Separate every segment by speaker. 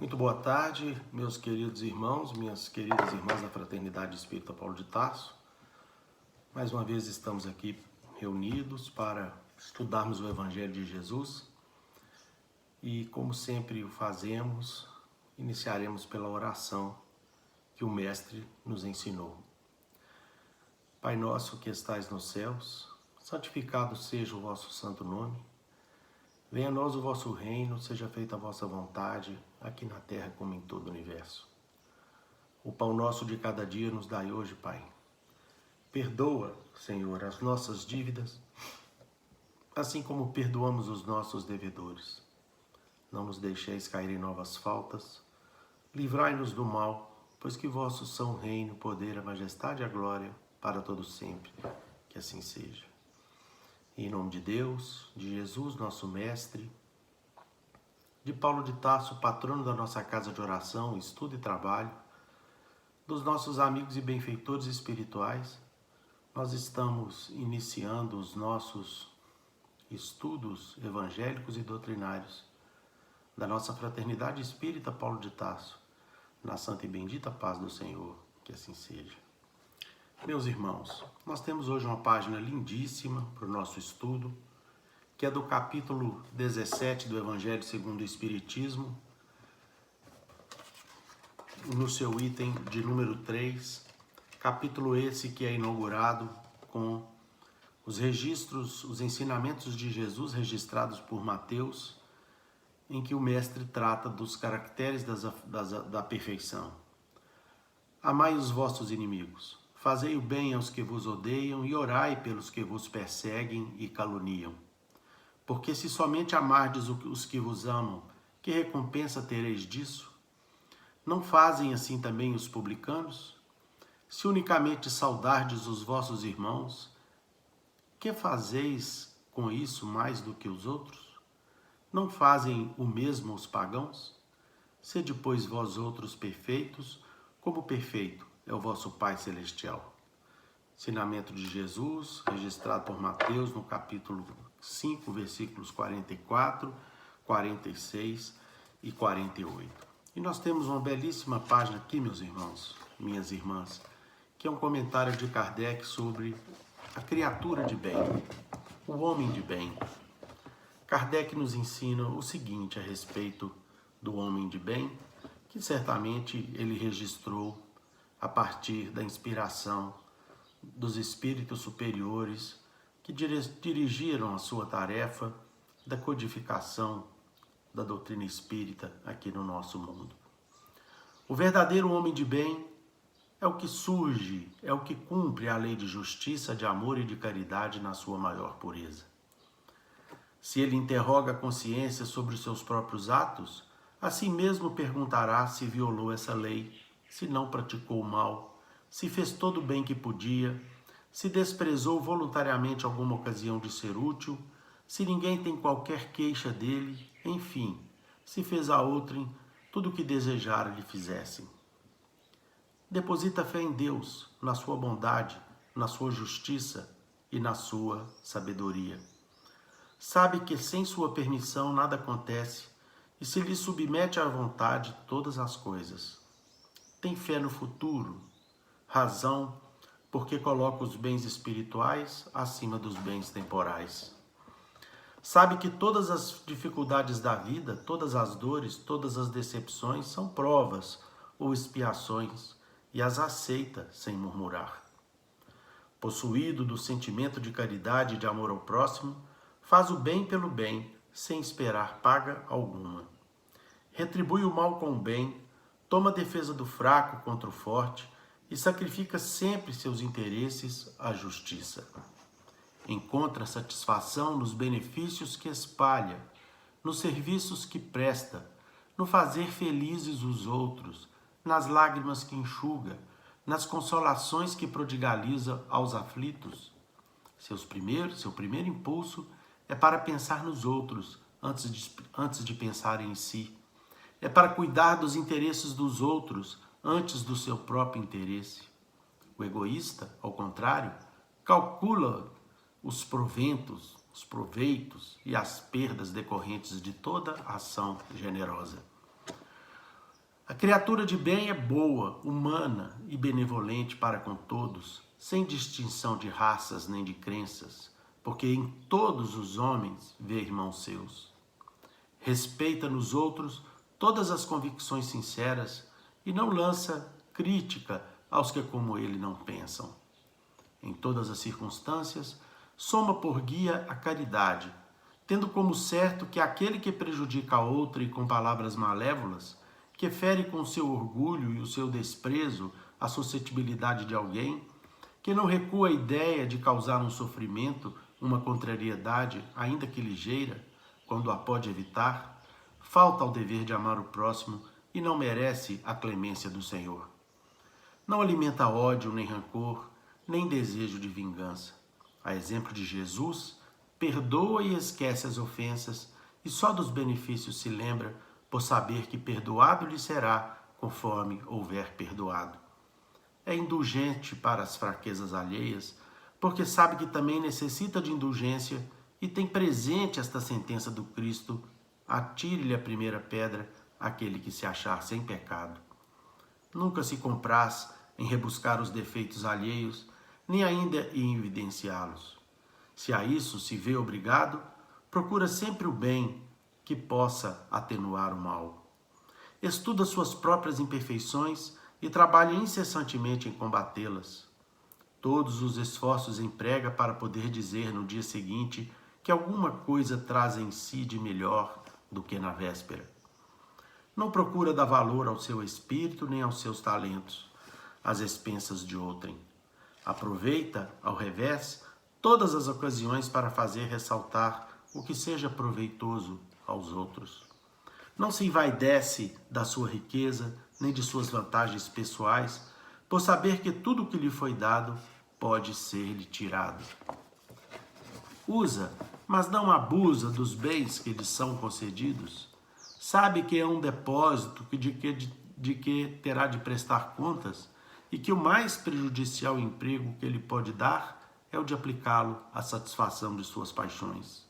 Speaker 1: Muito boa tarde, meus queridos irmãos, minhas queridas irmãs da Fraternidade Espírita Paulo de Tarso. Mais uma vez estamos aqui reunidos para estudarmos o Evangelho de Jesus e, como sempre o fazemos, iniciaremos pela oração que o Mestre nos ensinou. Pai nosso que estais nos céus, santificado seja o vosso santo nome. Venha a nós o vosso reino, seja feita a vossa vontade, aqui na terra como em todo o universo. O pão nosso de cada dia nos dai hoje, Pai. Perdoa, Senhor, as nossas dívidas, assim como perdoamos os nossos devedores. Não nos deixeis cair em novas faltas. Livrai-nos do mal, pois que vossos são o reino, o poder, a majestade e a glória, para todo sempre. Que assim seja. Em nome de Deus, de Jesus, nosso Mestre, de Paulo de Tarso, patrono da nossa casa de oração, estudo e trabalho, dos nossos amigos e benfeitores espirituais, nós estamos iniciando os nossos estudos evangélicos e doutrinários da nossa Fraternidade Espírita Paulo de Tarso, na santa e bendita paz do Senhor, que assim seja. Meus irmãos, nós temos hoje uma página lindíssima para o nosso estudo, que é do capítulo 17 do Evangelho segundo o Espiritismo, no seu item de número 3, capítulo esse que é inaugurado com os registros, os ensinamentos de Jesus registrados por Mateus, em que o Mestre trata dos caracteres da perfeição. Amai os vossos inimigos. Fazei o bem aos que vos odeiam e orai pelos que vos perseguem e caluniam. Porque se somente amardes os que vos amam, que recompensa tereis disso? Não fazem assim também os publicanos? Se unicamente saudardes os vossos irmãos, que fazeis com isso mais do que os outros? Não fazem o mesmo os pagãos? Sede, pois, vós outros perfeitos, como perfeito é o vosso Pai Celestial. Ensinamento de Jesus, registrado por Mateus no capítulo 5, versículos 44, 46 e 48. E nós temos uma belíssima página aqui, meus irmãos, minhas irmãs, que é um comentário de Kardec sobre a criatura de bem, o homem de bem. Kardec nos ensina o seguinte a respeito do homem de bem, que certamente ele registrou a partir da inspiração dos espíritos superiores que dirigiram a sua tarefa da codificação da doutrina espírita aqui no nosso mundo. O verdadeiro homem de bem é o que surge, é o que cumpre a lei de justiça, de amor e de caridade na sua maior pureza. Se ele interroga a consciência sobre os seus próprios atos, assim mesmo perguntará se violou essa lei, se não praticou o mal, se fez todo o bem que podia, se desprezou voluntariamente alguma ocasião de ser útil, se ninguém tem qualquer queixa dele, enfim, se fez a outrem tudo o que desejara lhe fizessem. Deposita fé em Deus, na sua bondade, na sua justiça e na sua sabedoria. Sabe que sem sua permissão nada acontece e se lhe submete à vontade todas as coisas. Tem fé no futuro, razão porque coloca os bens espirituais acima dos bens temporais. Sabe que todas as dificuldades da vida, todas as dores, todas as decepções são provas ou expiações e as aceita sem murmurar. Possuído do sentimento de caridade e de amor ao próximo, faz o bem pelo bem, sem esperar paga alguma. Retribui o mal com o bem, toma a defesa do fraco contra o forte e sacrifica sempre seus interesses à justiça. Encontra satisfação nos benefícios que espalha, nos serviços que presta, no fazer felizes os outros, nas lágrimas que enxuga, nas consolações que prodigaliza aos aflitos. Seu primeiro impulso é para pensar nos outros antes de pensar em si. É para cuidar dos interesses dos outros antes do seu próprio interesse. O egoísta, ao contrário, calcula os proveitos e as perdas decorrentes de toda ação generosa. A criatura de bem é boa, humana e benevolente para com todos, sem distinção de raças nem de crenças, porque em todos os homens vê irmãos seus. Respeita nos outros todas as convicções sinceras e não lança crítica aos que como ele não pensam. Em todas as circunstâncias, soma por guia a caridade, tendo como certo que aquele que prejudica a outra e com palavras malévolas, que fere com seu orgulho e o seu desprezo a suscetibilidade de alguém, que não recua a ideia de causar um sofrimento, uma contrariedade, ainda que ligeira, quando a pode evitar, falta ao dever de amar o próximo e não merece a clemência do Senhor. Não alimenta ódio, nem rancor, nem desejo de vingança. A exemplo de Jesus, perdoa e esquece as ofensas e só dos benefícios se lembra, por saber que perdoado lhe será, conforme houver perdoado. É indulgente para as fraquezas alheias, porque sabe que também necessita de indulgência e tem presente esta sentença do Cristo: atire-lhe a primeira pedra aquele que se achar sem pecado. Nunca se compraz em rebuscar os defeitos alheios, nem ainda em evidenciá-los. Se a isso se vê obrigado, procura sempre o bem que possa atenuar o mal. Estuda suas próprias imperfeições e trabalha incessantemente em combatê-las. Todos os esforços emprega para poder dizer no dia seguinte que alguma coisa traz em si de melhor do que na véspera. Não procura dar valor ao seu espírito nem aos seus talentos, às expensas de outrem. Aproveita, ao revés, todas as ocasiões para fazer ressaltar o que seja proveitoso aos outros. Não se envaidece da sua riqueza, nem de suas vantagens pessoais, por saber que tudo o que lhe foi dado pode ser-lhe tirado. Usa, mas não abusa dos bens que lhe são concedidos. Sabe que é um depósito de que terá de prestar contas e que o mais prejudicial emprego que ele pode dar é o de aplicá-lo à satisfação de suas paixões.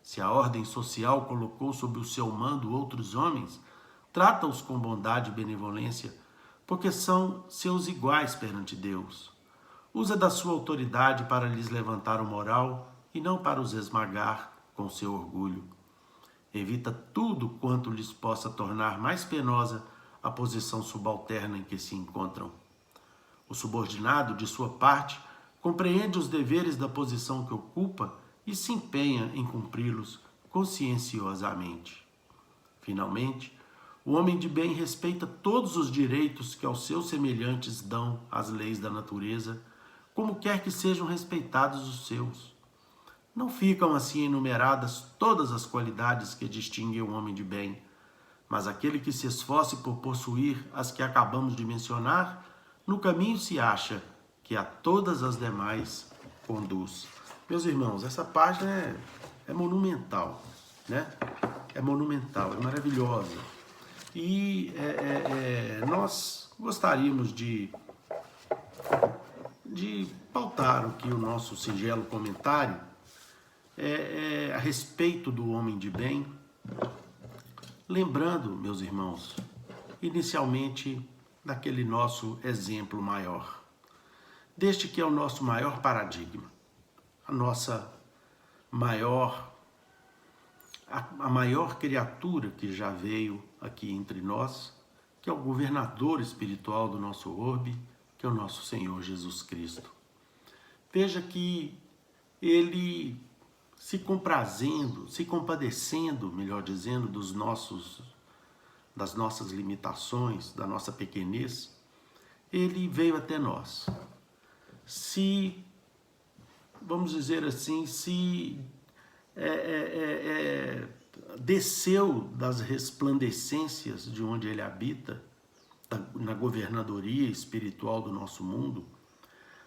Speaker 1: Se a ordem social colocou sob o seu mando outros homens, trata-os com bondade e benevolência, porque são seus iguais perante Deus. Usa da sua autoridade para lhes levantar o moral e não para os esmagar com seu orgulho. Evita tudo quanto lhes possa tornar mais penosa a posição subalterna em que se encontram. O subordinado, de sua parte, compreende os deveres da posição que ocupa e se empenha em cumpri-los conscienciosamente. Finalmente, o homem de bem respeita todos os direitos que aos seus semelhantes dão as leis da natureza, como quer que sejam respeitados os seus. Não ficam assim enumeradas todas as qualidades que distinguem o homem de bem, mas aquele que se esforce por possuir as que acabamos de mencionar, no caminho se acha que a todas as demais conduz. Meus irmãos, essa página é monumental, né? É monumental, é maravilhosa. E nós gostaríamos de pautar aqui o nosso singelo comentário a respeito do homem de bem, lembrando, meus irmãos, inicialmente daquele nosso exemplo maior, deste que é o nosso maior paradigma, a maior criatura que já veio aqui entre nós, que é o governador espiritual do nosso orbe, que é o nosso Senhor Jesus Cristo. Veja que ele se compadecendo, melhor dizendo, das nossas limitações, da nossa pequenez, ele veio até nós. Vamos dizer assim, desceu das resplandecências de onde ele habita, na governadoria espiritual do nosso mundo,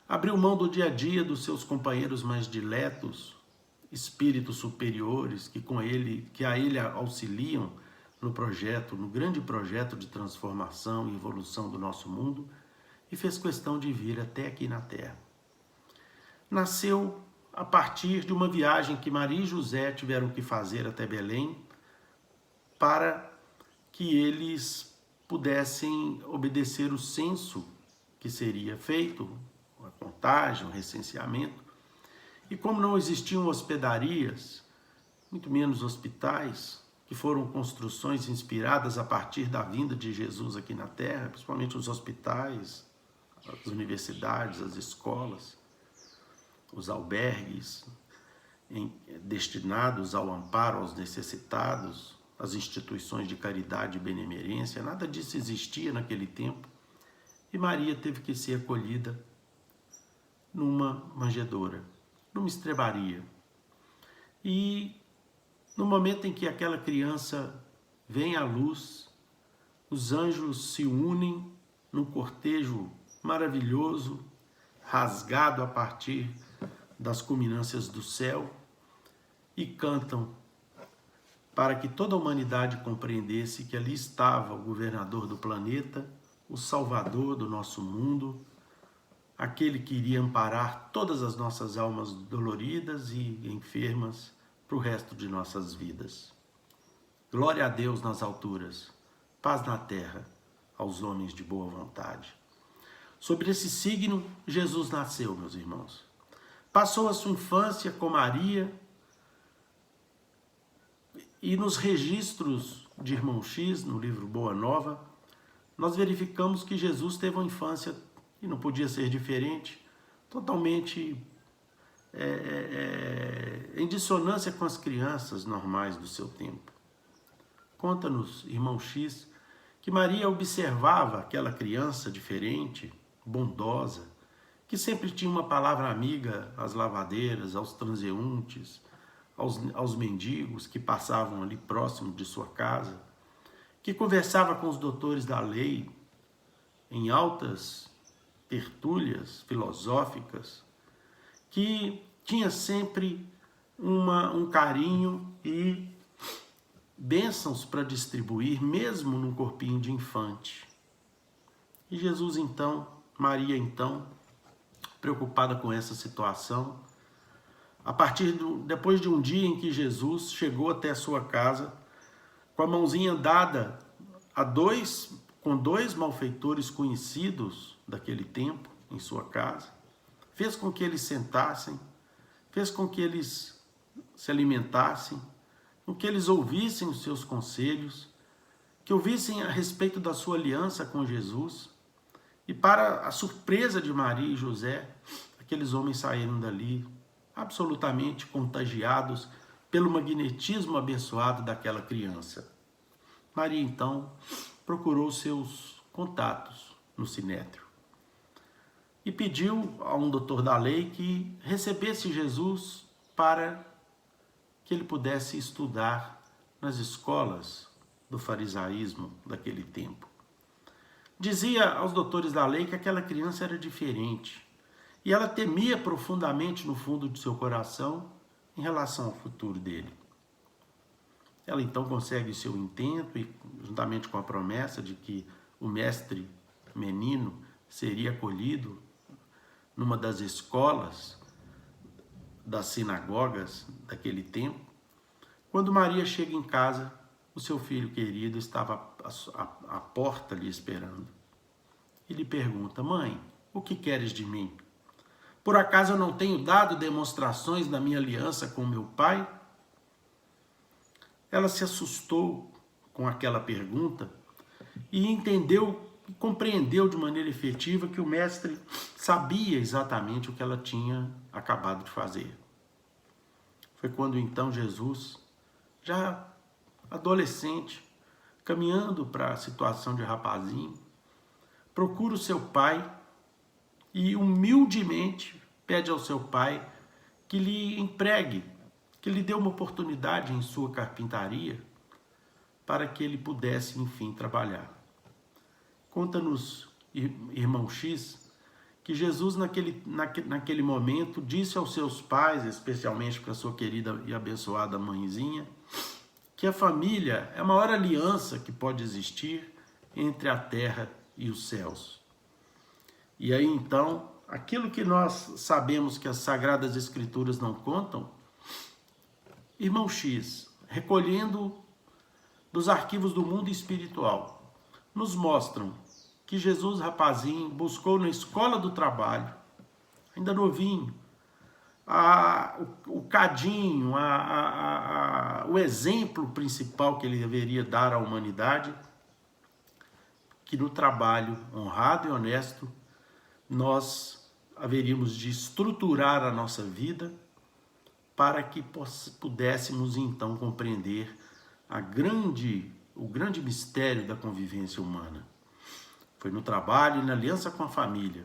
Speaker 1: abriu mão do dia a dia dos seus companheiros mais diletos, espíritos superiores que a ele auxiliam no grande projeto de transformação e evolução do nosso mundo, e fez questão de vir até aqui na Terra. Nasceu a partir de uma viagem que Maria e José tiveram que fazer até Belém, para que eles pudessem obedecer o censo que seria feito, a contagem, o recenseamento. E como não existiam hospedarias, muito menos hospitais, que foram construções inspiradas a partir da vinda de Jesus aqui na Terra, principalmente os hospitais, as universidades, as escolas, os albergues destinados ao amparo aos necessitados, as instituições de caridade e benemerência, nada disso existia naquele tempo. E Maria teve que ser acolhida numa manjedoura, numa estrebaria. E no momento em que aquela criança vem à luz, os anjos se unem num cortejo maravilhoso, rasgado a partir das culminâncias do céu, e cantam para que toda a humanidade compreendesse que ali estava o governador do planeta, o salvador do nosso mundo, aquele que iria amparar todas as nossas almas doloridas e enfermas para o resto de nossas vidas. Glória a Deus nas alturas, paz na terra aos homens de boa vontade. Sobre esse signo, Jesus nasceu, meus irmãos. Passou a sua infância com Maria, e nos registros de Irmão X, no livro Boa Nova, nós verificamos que Jesus teve uma infância, e não podia ser diferente, totalmente em dissonância com as crianças normais do seu tempo. Conta-nos, Irmão X, que Maria observava aquela criança diferente, bondosa, que sempre tinha uma palavra amiga às lavadeiras, aos transeuntes, aos mendigos que passavam ali próximo de sua casa, que conversava com os doutores da lei em altas tertúlias filosóficas, que tinha sempre um carinho e bênçãos para distribuir, mesmo num corpinho de infante. E Jesus então, Maria então, preocupada com essa situação, depois de um dia em que Jesus chegou até a sua casa, com a mãozinha dada com dois malfeitores conhecidos daquele tempo em sua casa, fez com que eles sentassem, fez com que eles se alimentassem, com que eles ouvissem os seus conselhos, que ouvissem a respeito da sua aliança com Jesus. E para a surpresa de Maria e José, aqueles homens saíram dali absolutamente contagiados pelo magnetismo abençoado daquela criança. Maria, então, procurou seus contatos no Sinédrio e pediu a um doutor da lei que recebesse Jesus para que ele pudesse estudar nas escolas do farisaísmo daquele tempo. Dizia aos doutores da lei que aquela criança era diferente e ela temia profundamente no fundo de seu coração em relação ao futuro dele. Ela então consegue seu intento e, juntamente com a promessa de que o mestre menino seria acolhido numa das escolas das sinagogas daquele tempo, quando Maria chega em casa, o seu filho querido estava à porta lhe esperando. E lhe pergunta: mãe, o que queres de mim? Por acaso eu não tenho dado demonstrações da minha aliança com meu pai? Ela se assustou com aquela pergunta e entendeu e compreendeu de maneira efetiva que o mestre sabia exatamente o que ela tinha acabado de fazer. Foi quando então Jesus, já adolescente, caminhando para a situação de rapazinho, procura o seu pai e humildemente pede ao seu pai que lhe empregue, que lhe dê uma oportunidade em sua carpintaria para que ele pudesse, enfim, trabalhar. Conta-nos, Irmão X, que Jesus naquele momento disse aos seus pais, especialmente para a sua querida e abençoada mãezinha, que a família é a maior aliança que pode existir entre a terra e os céus. E aí então, aquilo que nós sabemos que as Sagradas Escrituras não contam, Irmão X, recolhendo dos arquivos do mundo espiritual, nos mostram que Jesus, rapazinho, buscou na escola do trabalho, ainda novinho, o cadinho, o exemplo principal que ele deveria dar à humanidade, que no trabalho honrado e honesto nós haveríamos de estruturar a nossa vida para que pudéssemos então compreender o grande mistério da convivência humana. Foi no trabalho e na aliança com a família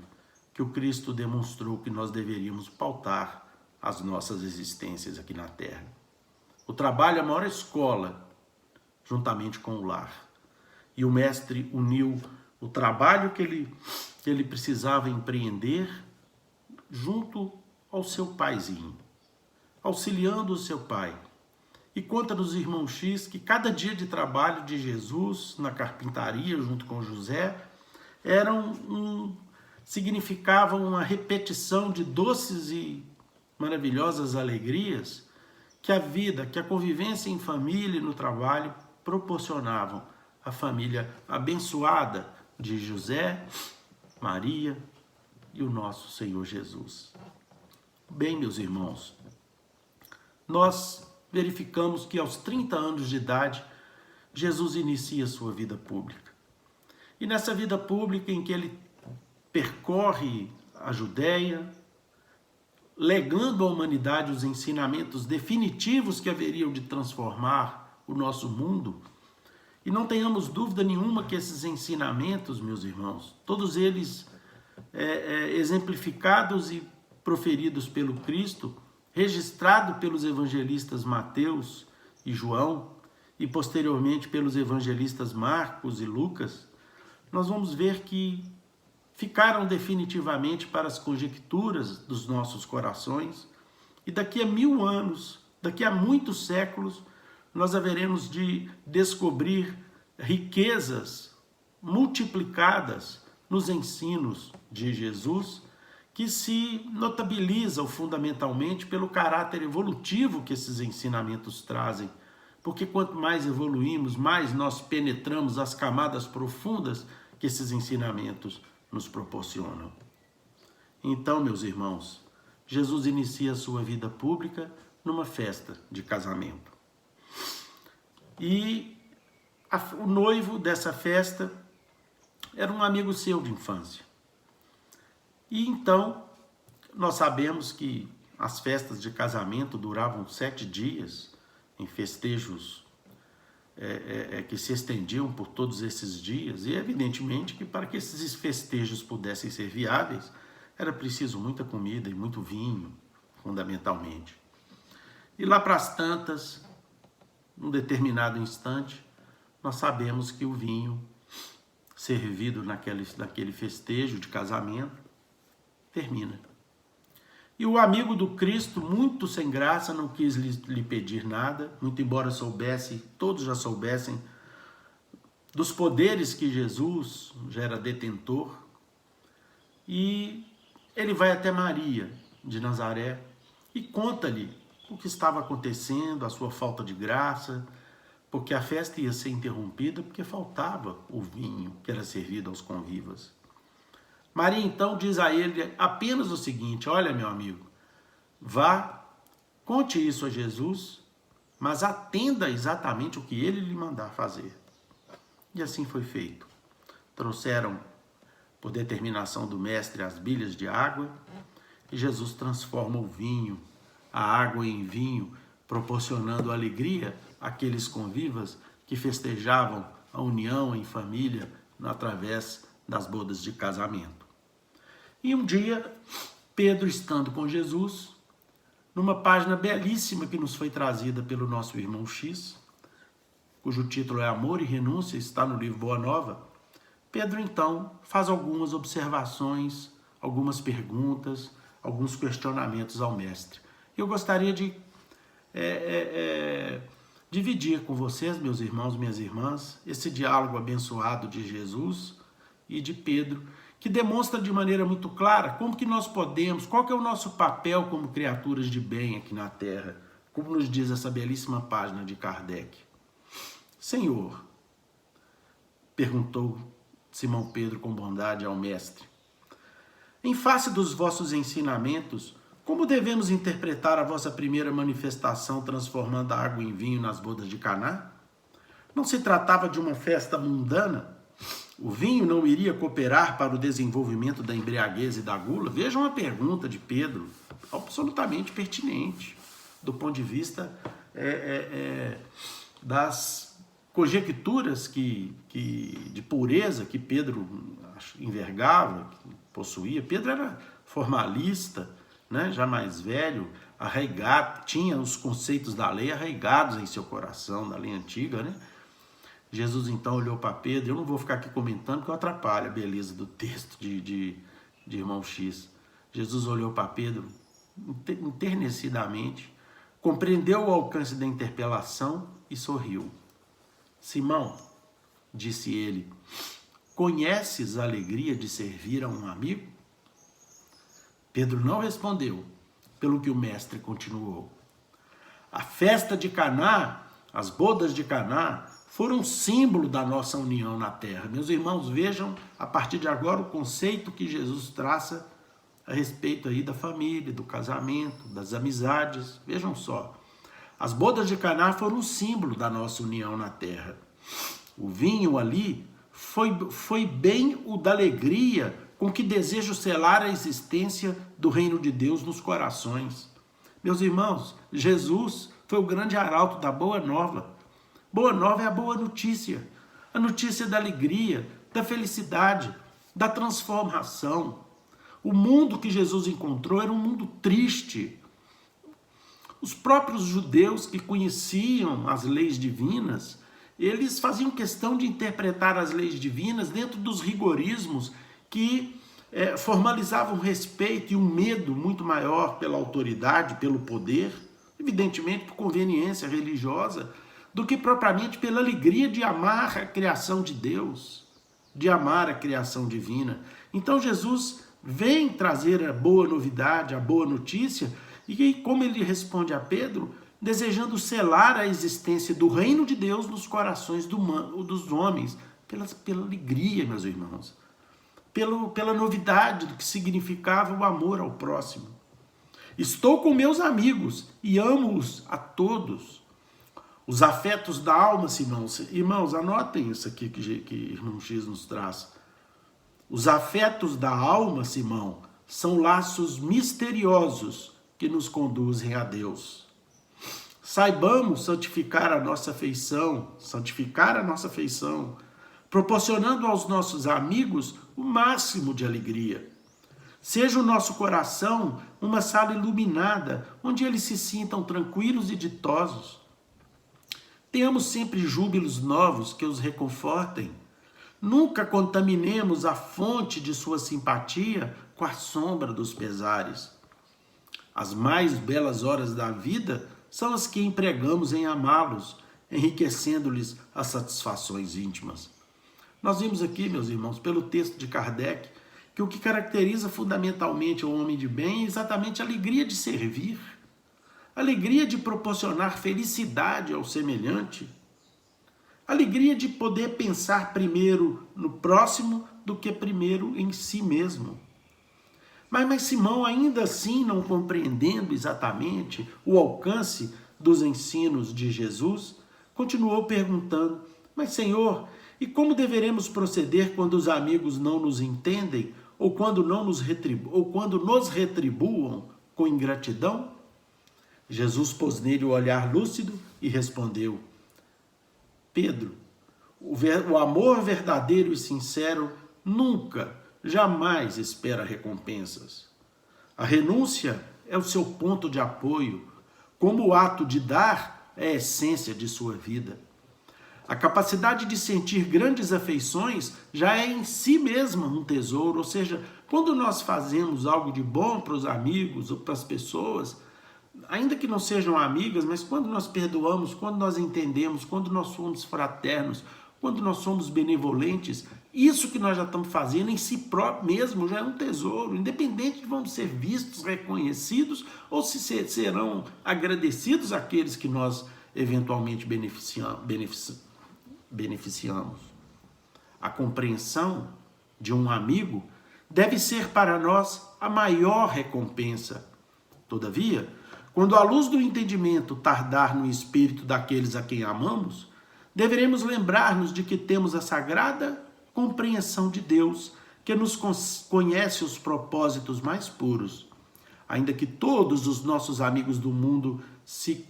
Speaker 1: que o Cristo demonstrou que nós deveríamos pautar as nossas existências aqui na Terra. O trabalho é a maior escola, juntamente com o lar. E o Mestre uniu o trabalho que ele precisava empreender junto ao seu paizinho, auxiliando o seu pai. E conta-nos, irmão X, que cada dia de trabalho de Jesus na carpintaria, junto com José, significavam uma repetição de doces e maravilhosas alegrias que a vida, que a convivência em família e no trabalho proporcionavam à família abençoada de José, Maria e o nosso Senhor Jesus. Bem, meus irmãos, nós verificamos que aos 30 anos de idade, Jesus inicia sua vida pública. E nessa vida pública em que ele percorre a Judéia, legando à humanidade os ensinamentos definitivos que haveriam de transformar o nosso mundo. E não tenhamos dúvida nenhuma que esses ensinamentos, meus irmãos, todos eles exemplificados e proferidos pelo Cristo, registrado pelos evangelistas Mateus e João, e posteriormente pelos evangelistas Marcos e Lucas, nós vamos ver que ficaram definitivamente para as conjecturas dos nossos corações, e daqui a 1000 anos, daqui a muitos séculos, nós haveremos de descobrir riquezas multiplicadas nos ensinos de Jesus, que se notabilizam fundamentalmente pelo caráter evolutivo que esses ensinamentos trazem, porque quanto mais evoluímos, mais nós penetramos as camadas profundas que esses ensinamentos nos proporcionam. Então, meus irmãos, Jesus inicia a sua vida pública numa festa de casamento. E o noivo dessa festa era um amigo seu de infância. E então, nós sabemos que as festas de casamento duravam 7 dias, em festejos que se estendiam por todos esses dias, e evidentemente que para que esses festejos pudessem ser viáveis, era preciso muita comida e muito vinho, fundamentalmente. E lá para as tantas, num determinado instante, nós sabemos que o vinho servido naquele festejo de casamento termina. E o amigo do Cristo, muito sem graça, não quis lhe pedir nada, muito embora todos já soubessem dos poderes que Jesus já era detentor. E ele vai até Maria de Nazaré e conta-lhe o que estava acontecendo, a sua falta de graça, porque a festa ia ser interrompida porque faltava o vinho que era servido aos convivas. Maria então diz a ele apenas o seguinte: olha, meu amigo, vá, conte isso a Jesus, mas atenda exatamente o que ele lhe mandar fazer. E assim foi feito. Trouxeram, por determinação do mestre, as bilhas de água, e Jesus transforma o vinho, a água em vinho, proporcionando alegria àqueles convivas que festejavam a união em família através das bodas de casamento. E um dia, Pedro, estando com Jesus, numa página belíssima que nos foi trazida pelo nosso irmão X, cujo título é Amor e Renúncia, está no livro Boa Nova, Pedro então faz algumas observações, algumas perguntas, alguns questionamentos ao mestre. Eu gostaria de dividir com vocês, meus irmãos, minhas irmãs, esse diálogo abençoado de Jesus e de Pedro, que demonstra de maneira muito clara como que nós podemos, qual que é o nosso papel como criaturas de bem aqui na Terra, como nos diz essa belíssima página de Kardec. Senhor, Perguntou Simão Pedro com bondade ao mestre. Em face dos vossos ensinamentos, como devemos interpretar a vossa primeira manifestação transformando a água em vinho nas bodas de Caná? Não se tratava de uma festa mundana? O vinho não iria cooperar para o desenvolvimento da embriaguez e da gula? Vejam a pergunta de Pedro, absolutamente pertinente, do ponto de vista das conjecturas de pureza que Pedro envergava, que possuía. Pedro era formalista, né, já mais velho, arraigado, tinha os conceitos da lei arraigados em seu coração, da lei antiga, né? Jesus então olhou para Pedro. Eu não vou ficar aqui comentando porque eu atrapalho a beleza do texto de irmão X. Jesus olhou para Pedro enternecidamente, compreendeu o alcance da interpelação e sorriu. Simão, disse ele, conheces a alegria de servir a um amigo? Pedro não respondeu, pelo que o mestre continuou. A festa de Caná, as bodas de Caná, foram símbolo da nossa união na terra. Meus irmãos, vejam a partir de agora o conceito que Jesus traça a respeito aí da família, do casamento, das amizades. Vejam só, as bodas de Caná foram um símbolo da nossa união na terra. O vinho ali foi bem o da alegria com que desejo selar a existência do reino de Deus nos corações. Meus irmãos, Jesus foi o grande arauto da boa nova. Boa nova é a boa notícia, a notícia da alegria, da felicidade, da transformação. O mundo que Jesus encontrou era um mundo triste. Os próprios judeus que conheciam as leis divinas, eles faziam questão de interpretar as leis divinas dentro dos rigorismos que formalizavam um respeito e um medo muito maior pela autoridade, pelo poder, evidentemente por conveniência religiosa, do que propriamente pela alegria de amar a criação de Deus, de amar a criação divina. Então Jesus vem trazer a boa novidade, a boa notícia, e como ele responde a Pedro, desejando selar a existência do reino de Deus nos corações dos homens, pela alegria, meus irmãos, pela novidade do que significava o amor ao próximo. Estou com meus amigos e amo-os a todos. Os afetos da alma, irmãos, anotem isso aqui que irmão X nos traz. Os afetos da alma, Simão, são laços misteriosos que nos conduzem a Deus. Saibamos santificar a nossa afeição, proporcionando aos nossos amigos o máximo de alegria. Seja o nosso coração uma sala iluminada, onde eles se sintam tranquilos e ditosos. Tenhamos sempre júbilos novos que os reconfortem. Nunca contaminemos a fonte de sua simpatia com a sombra dos pesares. As mais belas horas da vida são as que empregamos em amá-los, enriquecendo-lhes as satisfações íntimas. Nós vimos aqui, meus irmãos, pelo texto de Kardec, que o que caracteriza fundamentalmente o homem de bem é exatamente a alegria de servir, a alegria de proporcionar felicidade ao semelhante, a alegria de poder pensar primeiro no próximo do que primeiro em si mesmo. Mas Simão, ainda assim, não compreendendo exatamente o alcance dos ensinos de Jesus, continuou perguntando, mas Senhor, e como deveremos proceder quando os amigos não nos entendem ou quando nos retribuam com ingratidão? Jesus pôs nele o olhar lúcido e respondeu, Pedro, o amor verdadeiro e sincero nunca, jamais espera recompensas. A renúncia é o seu ponto de apoio, como o ato de dar é a essência de sua vida. A capacidade de sentir grandes afeições já é em si mesma um tesouro, ou seja, quando nós fazemos algo de bom para os amigos ou para as pessoas, ainda que não sejam amigas, mas quando nós perdoamos, quando nós entendemos, quando nós somos fraternos, quando nós somos benevolentes, isso que nós já estamos fazendo em si próprio mesmo já é um tesouro, independente de vamos ser vistos, reconhecidos, ou se serão agradecidos aqueles que nós eventualmente beneficiamos. a compreensão de um amigo, deve ser para nós a maior recompensa. Todavia, quando a luz do entendimento tardar no espírito daqueles a quem amamos, deveremos lembrar-nos de que temos a sagrada compreensão de Deus, que nos conhece os propósitos mais puros. Ainda que todos os nossos amigos do mundo se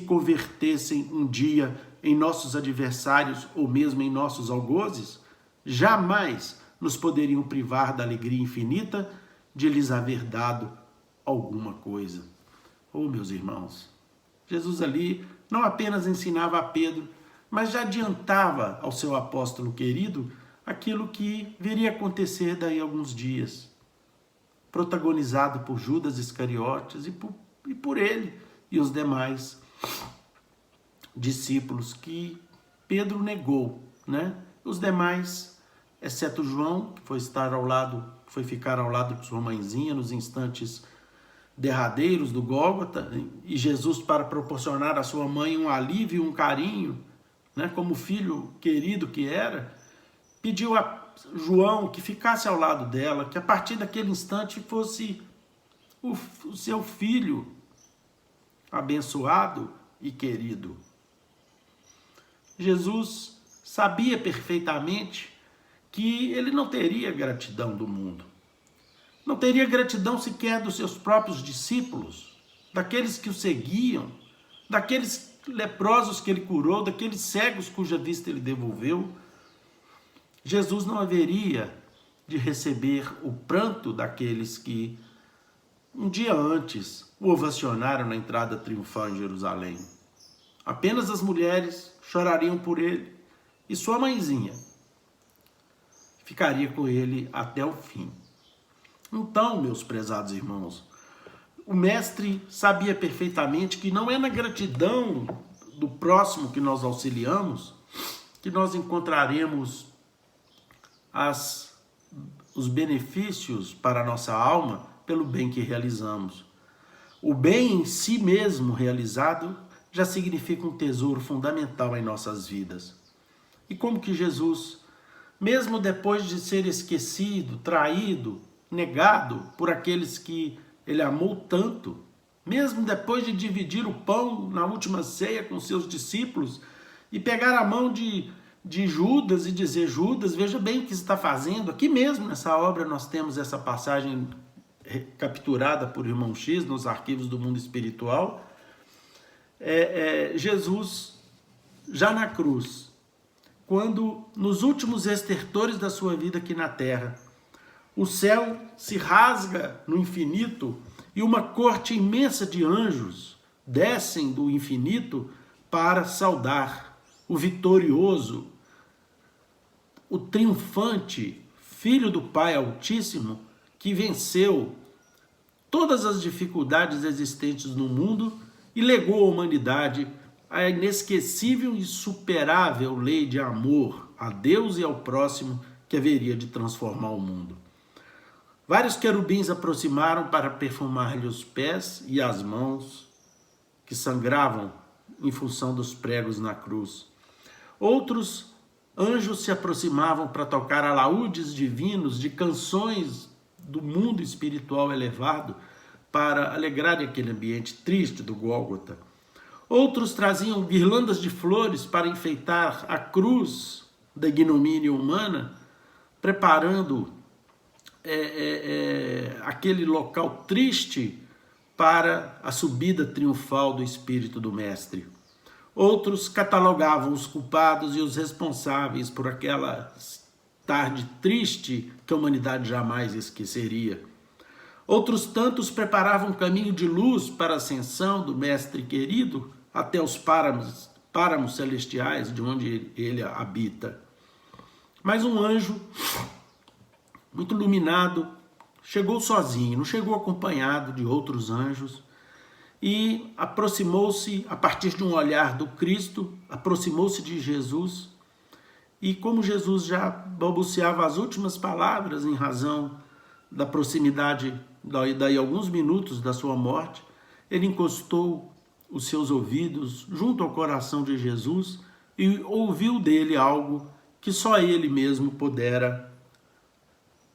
Speaker 1: convertessem um dia em nossos adversários ou mesmo em nossos algozes, jamais nos poderiam privar da alegria infinita de lhes haver dado alguma coisa. Oh, meus irmãos, Jesus ali não apenas ensinava a Pedro, mas já adiantava ao seu apóstolo querido aquilo que viria a acontecer daí a alguns dias, protagonizado por Judas Iscariotes e por ele e os demais discípulos que Pedro negou, né? Os demais, exceto João, que foi ficar ao lado de sua mãezinha nos instantes derradeiros do Gólgota, e Jesus, para proporcionar à sua mãe um alívio, um carinho, né, como filho querido que era, pediu a João que ficasse ao lado dela, que a partir daquele instante fosse o seu filho abençoado e querido. Jesus sabia perfeitamente que ele não teria gratidão do mundo. Não teria gratidão sequer dos seus próprios discípulos, daqueles que o seguiam, daqueles leprosos que ele curou, daqueles cegos cuja vista ele devolveu. Jesus não haveria de receber o pranto daqueles que um dia antes o ovacionaram na entrada triunfal em Jerusalém. Apenas as mulheres chorariam por ele e sua mãezinha ficaria com ele até o fim. Então, meus prezados irmãos, o mestre sabia perfeitamente que não é na gratidão do próximo que nós auxiliamos que nós encontraremos os benefícios para a nossa alma pelo bem que realizamos. O bem em si mesmo realizado já significa um tesouro fundamental em nossas vidas. E como que Jesus, mesmo depois de ser esquecido, traído, negado por aqueles que ele amou tanto, mesmo depois de dividir o pão na última ceia com seus discípulos e pegar a mão de Judas e dizer: Judas, veja bem o que você está fazendo. Aqui mesmo nessa obra nós temos essa passagem capturada por irmão X nos arquivos do mundo espiritual. Jesus, já na cruz, quando nos últimos estertores da sua vida aqui na terra, o céu se rasga no infinito e uma corte imensa de anjos descem do infinito para saudar o vitorioso, o triunfante Filho do Pai Altíssimo, que venceu todas as dificuldades existentes no mundo e legou à humanidade a inesquecível e superável lei de amor a Deus e ao próximo que haveria de transformar o mundo. Vários querubins aproximaram para perfumar-lhe os pés e as mãos que sangravam em função dos pregos na cruz. Outros anjos se aproximavam para tocar alaúdes divinos de canções do mundo espiritual elevado para alegrar aquele ambiente triste do Gólgota. Outros traziam guirlandas de flores para enfeitar a cruz da ignomínia humana, preparando aquele local triste para a subida triunfal do Espírito do Mestre. Outros catalogavam os culpados e os responsáveis por aquela tarde triste que a humanidade jamais esqueceria. Outros tantos preparavam um caminho de luz para a ascensão do Mestre querido até os páramos celestiais de onde ele habita. Mas um anjo muito iluminado chegou sozinho, não chegou acompanhado de outros anjos, e aproximou-se, a partir de um olhar do Cristo, aproximou-se de Jesus, e como Jesus já balbuciava as últimas palavras em razão da proximidade, daí alguns minutos da sua morte, ele encostou os seus ouvidos junto ao coração de Jesus e ouviu dele algo que só ele mesmo pudera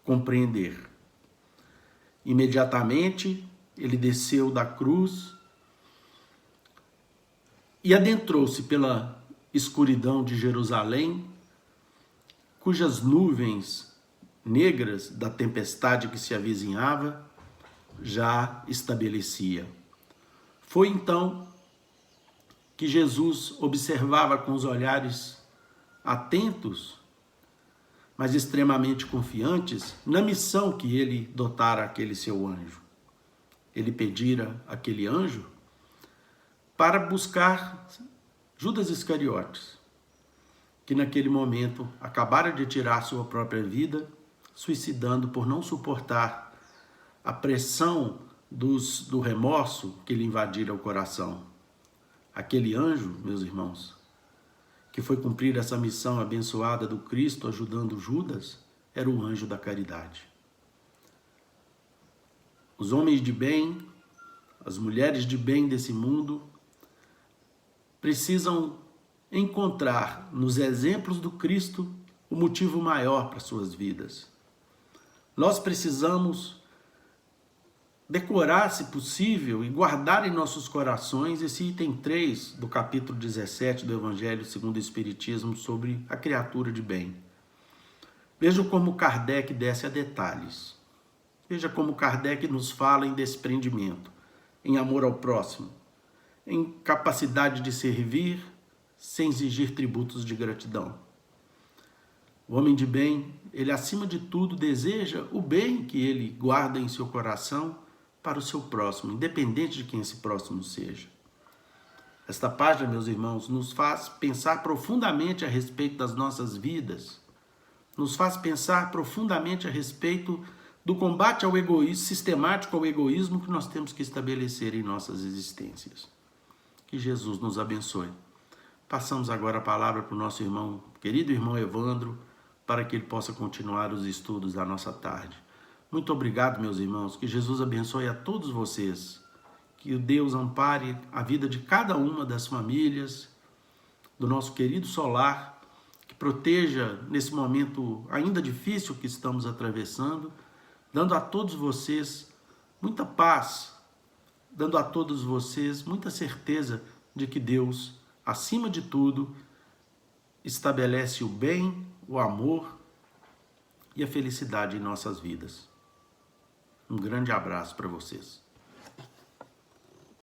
Speaker 1: compreender. Imediatamente, ele desceu da cruz e adentrou-se pela escuridão de Jerusalém, cujas nuvens negras da tempestade que se avizinhava já estabelecia. Foi então que Jesus observava com os olhares atentos, mas extremamente confiantes, na missão que ele dotara aquele seu anjo. Ele pedira aquele anjo para buscar Judas Iscariotes, que naquele momento acabara de tirar sua própria vida, suicidando por não suportar a pressão do remorso que lhe invadira o coração. Aquele anjo, meus irmãos, que foi cumprir essa missão abençoada do Cristo ajudando Judas, era o anjo da caridade. Os homens de bem, as mulheres de bem desse mundo, precisam encontrar nos exemplos do Cristo o motivo maior para suas vidas. Nós precisamos decorar, se possível, e guardar em nossos corações esse item 3 do capítulo 17 do Evangelho segundo o Espiritismo sobre a criatura de bem. Veja como Kardec desce a detalhes. Veja como Kardec nos fala em desprendimento, em amor ao próximo, em capacidade de servir sem exigir tributos de gratidão. O homem de bem, ele acima de tudo deseja o bem que ele guarda em seu coração para o seu próximo, independente de quem esse próximo seja. Esta página, meus irmãos, nos faz pensar profundamente a respeito das nossas vidas, nos faz pensar profundamente a respeito do combate ao egoísmo, sistemático ao egoísmo que nós temos que estabelecer em nossas existências. Que Jesus nos abençoe. Passamos agora a palavra para o nosso irmão, querido irmão Evandro, para que ele possa continuar os estudos da nossa tarde. Muito obrigado, meus irmãos. Que Jesus abençoe a todos vocês. Que o Deus ampare a vida de cada uma das famílias, do nosso querido solar, que proteja nesse momento ainda difícil que estamos atravessando, dando a todos vocês muita paz, dando a todos vocês muita certeza de que Deus, acima de tudo, estabelece o bem, o amor e a felicidade em nossas vidas. Um grande abraço para vocês.